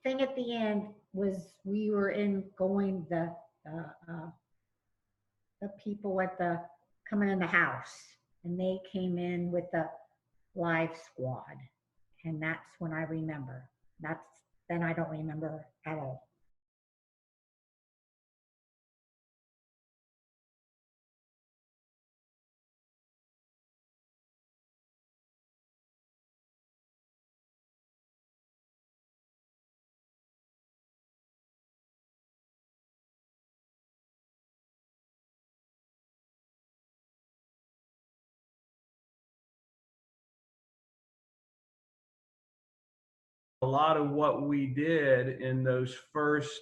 thing at the end was we were going the people at the coming in the house, and they came in with the live squad, and that's when I remember. Then I don't remember at all. A lot of what we did in those first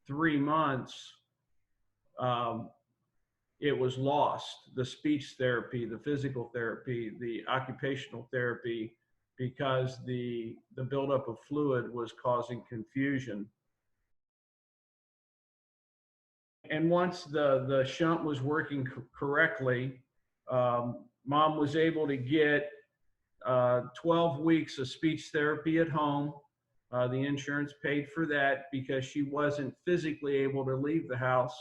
3 months, it was lost. The speech therapy, the physical therapy, the occupational therapy, because the buildup of fluid was causing confusion. And once the shunt was working correctly, Mom was able to get 12 weeks of speech therapy at home. The insurance paid for that because she wasn't physically able to leave the house.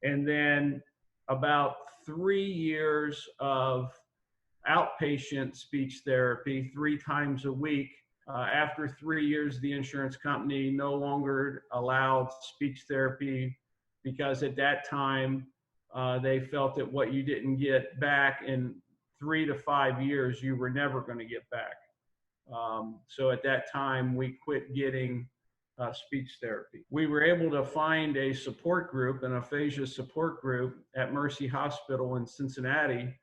And then about 3 years of outpatient speech therapy 3 times a week. After 3 years, the insurance company no longer allowed speech therapy because at that time, they felt that what you didn't get back in 3 to 5 years, you were never going to get back. So at that time, we quit getting speech therapy. We were able to find a support group, an aphasia support group at Mercy Hospital in Cincinnati.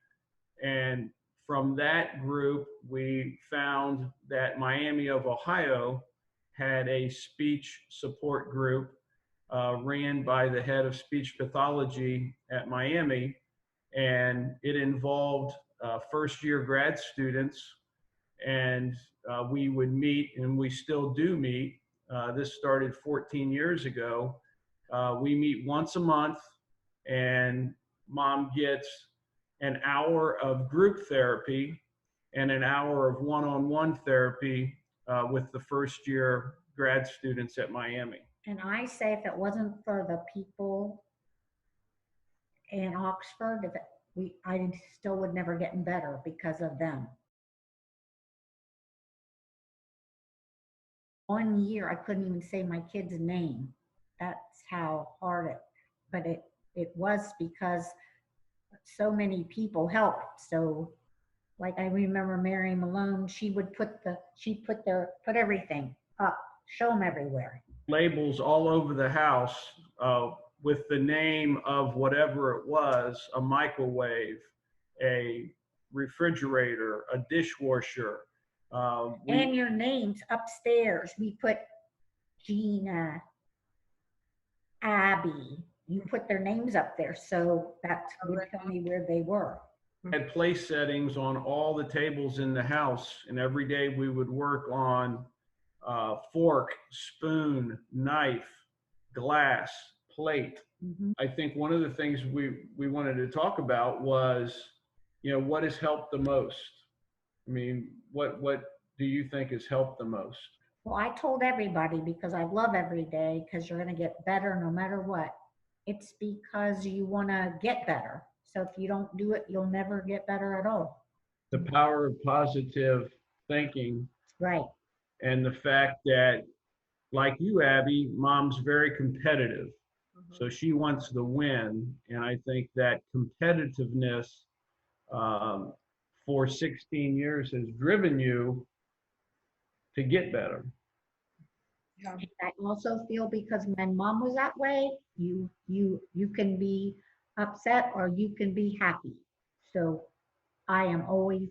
And from that group, we found that Miami of Ohio had a speech support group ran by the head of speech pathology at Miami. And it involved first-year grad students, and we would meet, and we still do meet. This started 14 years ago. We meet once a month, and Mom gets an hour of group therapy and an hour of one-on-one therapy with the first-year grad students at Miami. And I say if it wasn't for the people in Oxford, I still would never get better because of them. 1 year, I couldn't even say my kid's name. That's how hard it was because so many people helped. So like I remember Mary Malone, she would put everything up, show them everywhere. Labels all over the house with the name of whatever it was, a microwave, a refrigerator, a dishwasher. And your names upstairs. We put Gina, Abby. You put their names up there, so that would tell me where they were. Had place settings on all the tables in the house, and every day we would work on fork, spoon, knife, glass, plate. Mm-hmm. I think one of the things we wanted to talk about was, what has helped the most? I mean, what do you think has helped the most? Well, I told everybody, because I love every day, because you're going to get better no matter what. It's because you want to get better. So if you don't do it, you'll never get better at all. The power of positive thinking. Right. And the fact that, like you, Abby, Mom's very competitive. Mm-hmm. So she wants to win. And I think that competitiveness for 16 years has driven you to get better. Yeah. I also feel because when Mom was that way, you can be upset or you can be happy. So I am always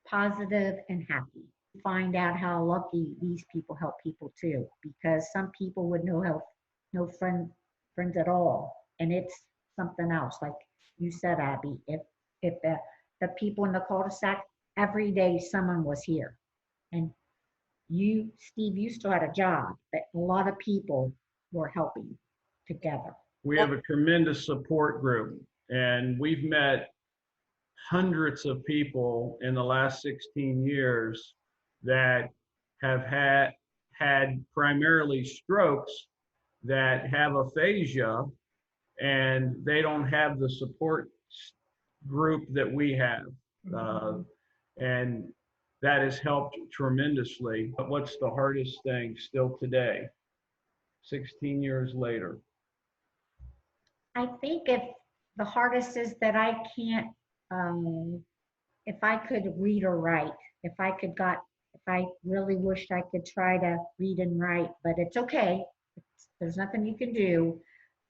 positive and happy. Find out how lucky these people help people too, because some people would have no friends at all, and it's something else. Like you said, Abby, if the people in the cul-de-sac, every day someone was here, and you, Steve, you still had a job, but a lot of people were helping together. We have a tremendous support group, and we've met hundreds of people in the last 16 years that have had primarily strokes that have aphasia, and they don't have the support group that we have. And that has helped tremendously. But what's the hardest thing still today, 16 years later? I think if the hardest is that I can't, if I could read or write, if I really wished I could try to read and write, but it's okay. There's nothing you can do,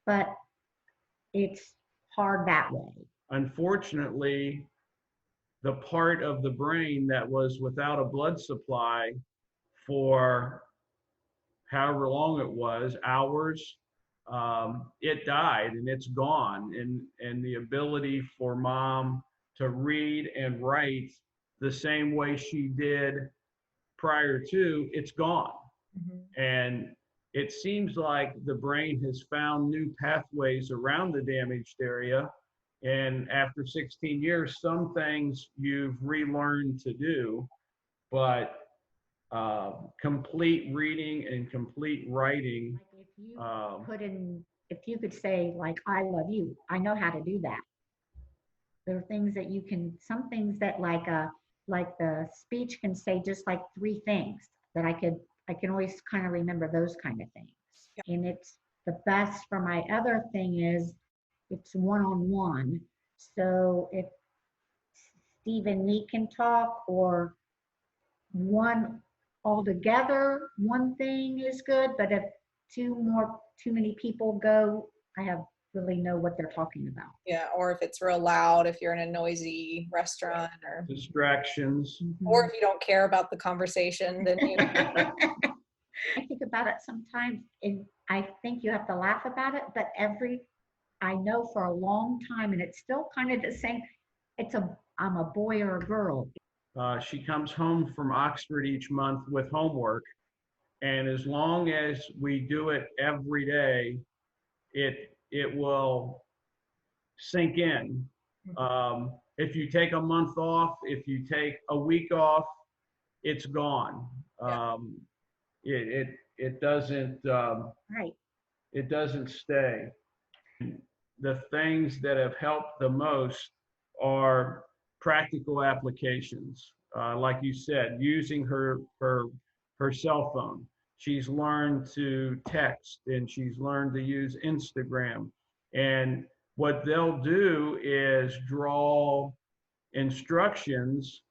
but it's hard that way. Unfortunately, the part of the brain that was without a blood supply for however long it was, hours, it died and it's gone. And the ability for mom to read and write the same way she did prior to, it's gone. And it seems like the brain has found new pathways around the damaged area. And after 16 years, some things you've relearned to do, but complete reading and complete writing. Like if you could say like, I love you, I know how to do that. There are things that you can, some things that like the speech can say just like 3 things that I can always kind of remember those kind of things. And it's the best for my other thing is it's one-on-one. So if Steve and me can talk, or one altogether, one thing is good, but if too many people go, I have really know what they're talking about. Yeah, or if it's real loud, if you're in a noisy restaurant, or Distractions. or if you don't care about the conversation, then you I think about it sometimes, and I think you have to laugh about it, but I know for a long time, and it's still kind of the same. I'm a boy or a girl. She comes home from Oxford each month with homework, and as long as we do it every day, it will sink in. If you take a month off, if you take a week off, it's gone. It doesn't Right. it doesn't stay. The things that have helped the most are practical applications. Like you said, using her cell phone. She's learned to text, and she's learned to use Instagram. And what they'll do is draw instructions,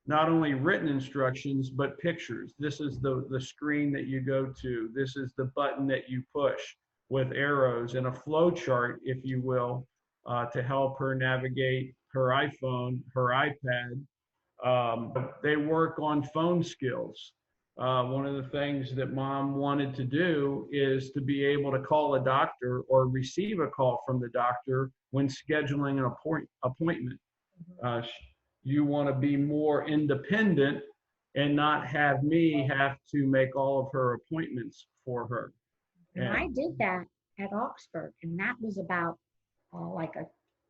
not only written instructions, but pictures. This is the screen that you go to. This is the button that you push, with arrows and a flow chart, if you will, to help her navigate her iPhone, her iPad. They work on phone skills. One of the things that mom wanted to do is to be able to call a doctor or receive a call from the doctor when scheduling an appointment. You want to be more independent and not have me have to make all of her appointments for her. And I did that at Oxford, and that was about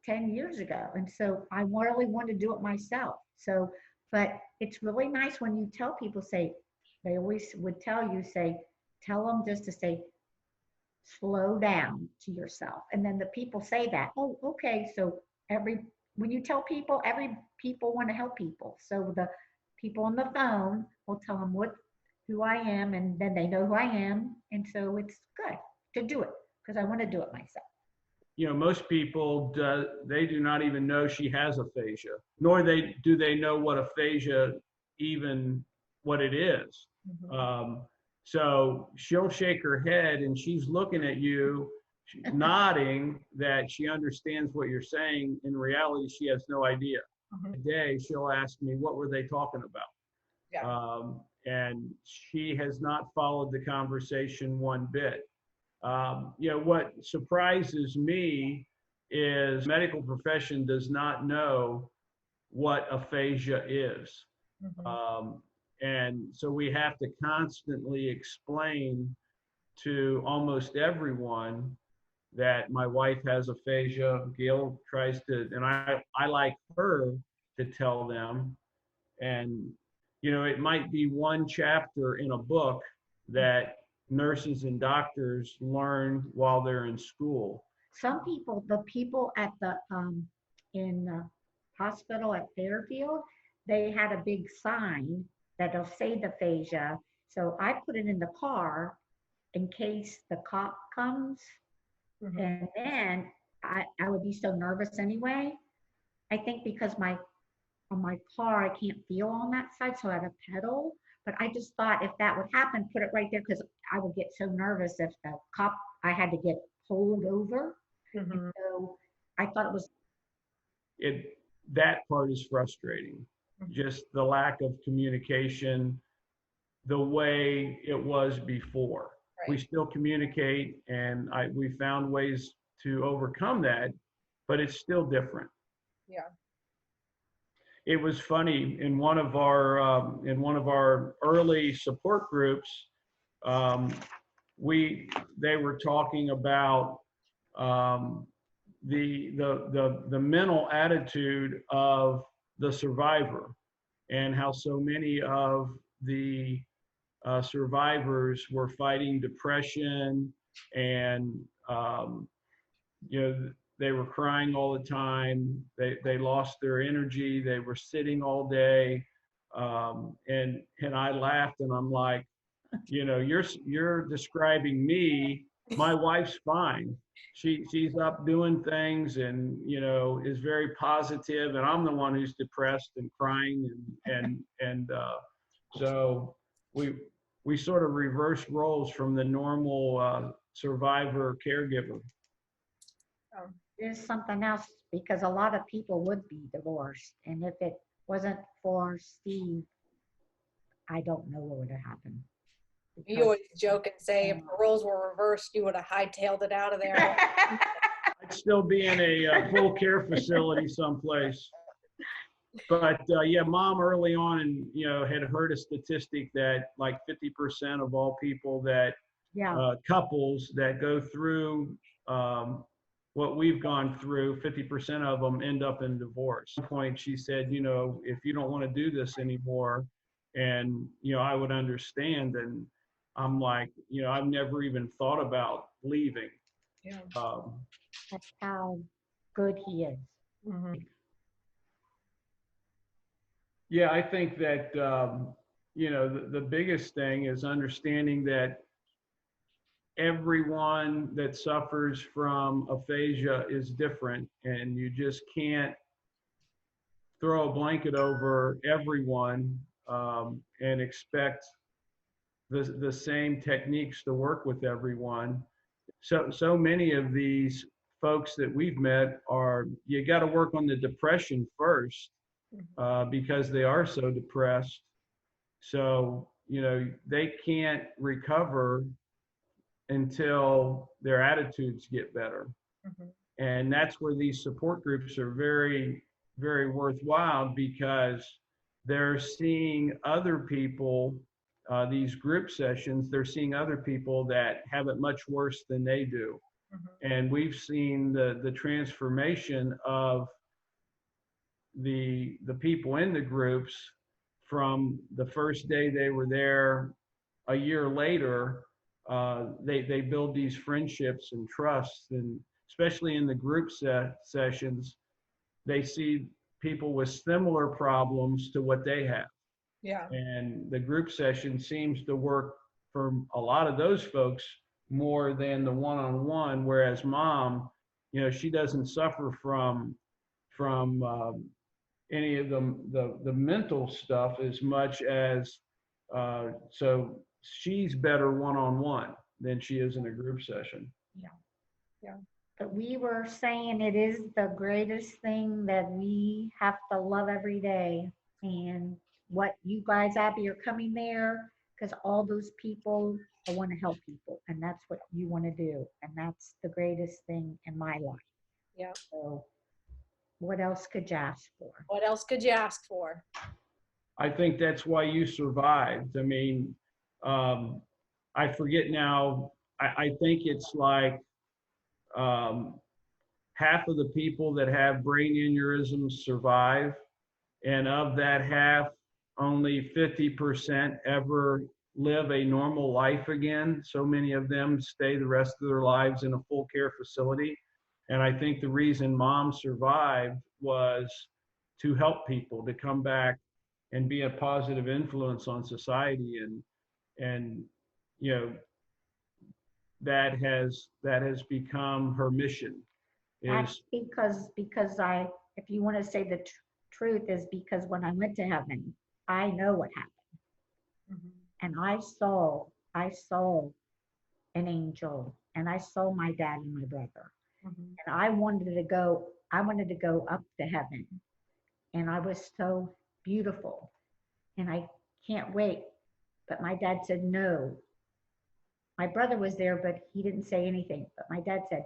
10 years ago. And so I really wanted to do it myself. So, but it's really nice when you tell people, they always would tell them just to say, slow down to yourself. And then the people say that, oh, okay. So when you tell people, people want to help people. So the people on the phone will tell them who I am, and then they know who I am. And so it's good to do it because I want to do it myself. Most people, they do not even know she has aphasia, nor do they know what aphasia even what it is. So she'll shake her head and she's looking at you, nodding that she understands what you're saying. In reality, she has no idea. Today, she'll ask me, what were they talking about? Yeah. And she has not followed the conversation one bit. What surprises me is the medical profession does not know what aphasia is. And so we have to constantly explain to almost everyone that my wife has aphasia. Gail tries to, and I like her to tell them. And, it might be one chapter in a book that nurses and doctors learn while they're in school. Some people, the people at the in the hospital at Fairfield, they had a big sign that'll say the aphasia. So I put it in the car in case the cop comes. Mhm. And then I would be so nervous anyway. I think because on my car, I can't feel on that side, so I have a pedal. But I just thought if that would happen, put it right there because I would get so nervous if the cop, I had to get pulled over. Mhm. So I thought it was, That part is frustrating. Mhm. Just the lack of communication, the way it was before. We Right. still communicate, and we found ways to overcome that, but it's still different. Yeah. It was funny in one of our early support groups. Um, they were talking about um, the mental attitude of the survivor, and how so many of the survivors were fighting depression, and you know, they were crying all the time. They lost their energy. They were sitting all day, and I laughed, and I'm like, you know, you're describing me. My wife's fine. She's up doing things, and you know, is very positive, and I'm the one who's depressed and crying, and so we we sort of reversed roles from the normal survivor caregiver. there's something else because a lot of people would be divorced. And if it wasn't for Steve, I don't know what would have happened. You Because always joke and say if the roles were reversed, you would have hightailed it out of there. I'd still be in a full care facility someplace. But yeah, mom early on, and you know, had heard a statistic that like 50% of all people that yeah, couples that go through what we've gone through, 50% of them end up in divorce. At one point, she said, you know, if you don't want to do this anymore, and you know, I would understand. And I'm like, you know, I've never even thought about leaving. Yeah. that's how good he is. Mhm. Yeah, I think that you know, the biggest thing is understanding that everyone that suffers from aphasia is different, and you just can't throw a blanket over everyone and expect the same techniques to work with everyone. So many of these folks that we've met are, you got to work on the depression first because they are so depressed. So, you know, they can't recover until their attitudes get better. Mhm. And that's where these support groups are very, very worthwhile, because they're seeing other people, these group sessions, they're seeing other people that have it much worse than they do. Mhm. And we've seen the transformation of the people in the groups from the first day they were there. A year later, they build these friendships and trusts, and especially in the group sessions, they see people with similar problems to what they have. Yeah. And the group session seems to work for a lot of those folks more than the one-on-one. Whereas mom, you know, she doesn't suffer from any of the mental stuff as much as so she's better one-on-one than she is in a group session. Yeah. Yeah. But we were saying it is the greatest thing that we have to love every day. And what you guys, Abby, are coming there because all those people want to help people. And that's what you want to do. And that's the greatest thing in my life. Yeah. So what else could you ask for? What else could you ask for? I think that's why you survived. I mean, I forget now, I think it's like um, half of the people that have brain aneurysms survive, and of that half, only 50% ever live a normal life again. So many of them stay the rest of their lives in a full care facility. And I think the reason Mom survived was to help people to come back and be a positive influence on society. And you know, that has become her mission. That's Is because if you want to say the truth, is because when I went to heaven, I know what happened. And I saw an angel, and I saw my dad and my brother. And I wanted to go up to heaven. And I was so beautiful. And I can't wait. But my dad said, no. My brother was there, but he didn't say anything. But my dad said,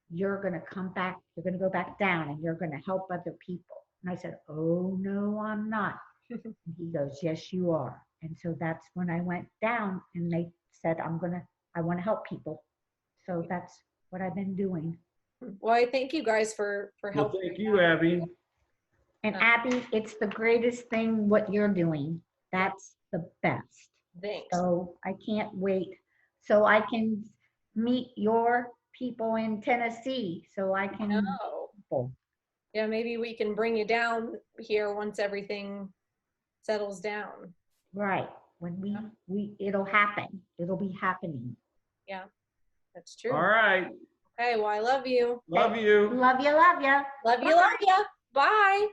you're going to come back, you're going to go back down, and you're going to help other people. And I said, oh, no, I'm not. And he goes, yes, you are. And so that's when I went down, and they said, I want to help people. So that's what I've been doing. Well, I thank you guys for well, helping. thank you, Abby. And Abby, it's the greatest thing what you're doing. That's the best. Thanks. So I can't wait. So I can meet your people in Tennessee. So I can. Oh. Yeah, maybe we can bring you down here once everything settles down. Right. When it'll happen. It'll be happening. Yeah, that's true. All right. Okay, well, I love you. Love you. Love you, love you. Love you, love you. Bye.